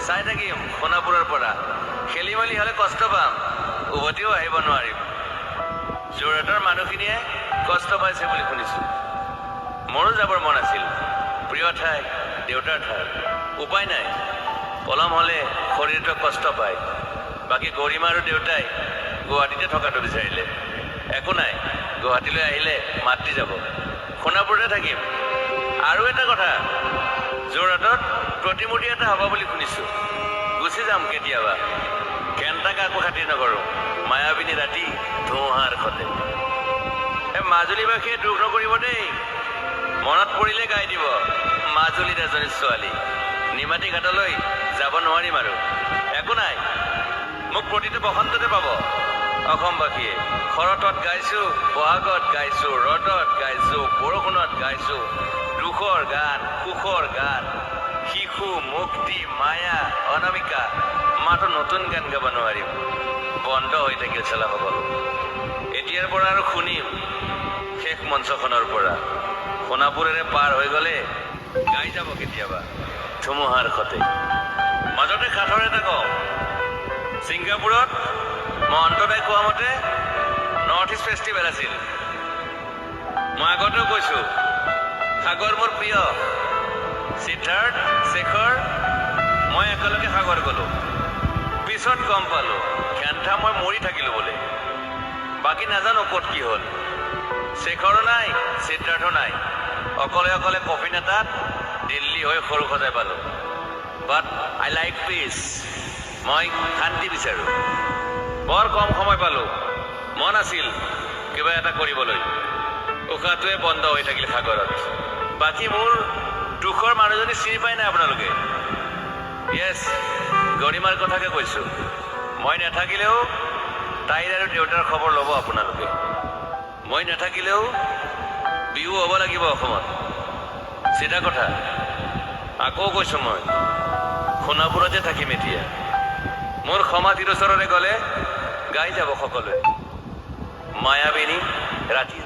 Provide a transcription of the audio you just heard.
চাই থাকিম সোণাপুৰৰ পৰা খেলি মেলি হ'লে কষ্ট পাম উভতিও আহিব নোৱাৰিম যোৰহাটৰ মানুহখিনিয়ে কষ্ট পাইছে বুলি শুনিছোঁ মোৰো যাবৰ মন আছিল প্ৰিয় ঠাই দেউতাৰ ঠাই উপায় নাই পলম হ'লে শৰীৰটোৱে কষ্ট পায় বাকী গৰিমা আৰু দেউতাই গুৱাহাটীতে থকাটো বিচাৰিলে একো নাই গুৱাহাটীলৈ আহিলে মাতি যাব সোণাপুৰতে থাকিম আৰু এটা কথা যোৰহাটত প্ৰতিমূৰ্তি এটা হ'ব বুলি শুনিছোঁ গুচি যাম কেতিয়াবা কেণ্টা কাকো খাতিৰ নকৰোঁ মায়াবিনী ৰাতি ধুমুহাৰ সতে মাজুলীবাসীয়ে দুখ নকৰিব দেই মনত পৰিলে গাই দিব মাজুলীত এজনী ছোৱালী নিমাতী ঘাটলৈ যাব নোৱাৰিম আৰু একো নাই মোক প্ৰতিটো বসন্ততে পাব অসমবাসীয়ে শৰতত গাইছোঁ বহাগত গাইছোঁ ৰ'দত গাইছোঁ বৰষুণত গাইছোঁ দুখৰ গান সুখৰ গান শিশু মুক্তি মায়া অনামিকা মাত্ৰ নতুন গান গাব নোৱাৰিম বন্ধ হৈ থাকিল চেলাসকল এতিয়াৰ পৰা আৰু শুনিম শেষ মঞ্চখনৰ পৰা সোণাপুৰেৰে পাৰ হৈ গ'লে গাই যাব কেতিয়াবা ধুমুহাৰ সতে মাজতে কাঠৰ এটা কওঁ ছিংগাপুৰত মই অন্তদাই কোৱা মতে নৰ্থ ইষ্ট ফেষ্টিভেল আছিল মই আগতেও কৈছোঁ সাগৰ মোৰ প্ৰিয় সিদ্ধাৰ্থ শেখৰ মই একেলগে সাগৰ গ'লোঁ পিছত গম পালোঁ ঘেণ্টা মই মৰি থাকিলোঁ বোলে বাকী নাজানো ক'ত কি হ'ল শেখৰো নাই সিদ্ধাৰ্থো নাই অকলে অকলে কফিন এটাত দিল্লী হৈ সৰু সজাই পালোঁ বাট আই লাইক পিচ মই শান্তি বিচাৰোঁ বৰ কম সময় পালোঁ মন আছিল কিবা এটা কৰিবলৈ উশাহটোৱে বন্ধ হৈ থাকিল সাগৰত বাকী মোৰ দুখৰ মানুহজনী চিনি পাই নাই আপোনালোকে য়েছ গৰিমাৰ কথাকে কৈছোঁ মই নাথাকিলেও তাইৰ আৰু দেউতাৰ খবৰ ল'ব আপোনালোকে মই নাথাকিলেও বিহু হ'ব লাগিব অসমত চিধা কথা আকৌ কৈছোঁ মই সোণাপুৰতে থাকিম এতিয়া মোৰ সমাধিৰ ওচৰলৈ গ'লে গাই যাব সকলোৱে মায়াবিনী ৰাতি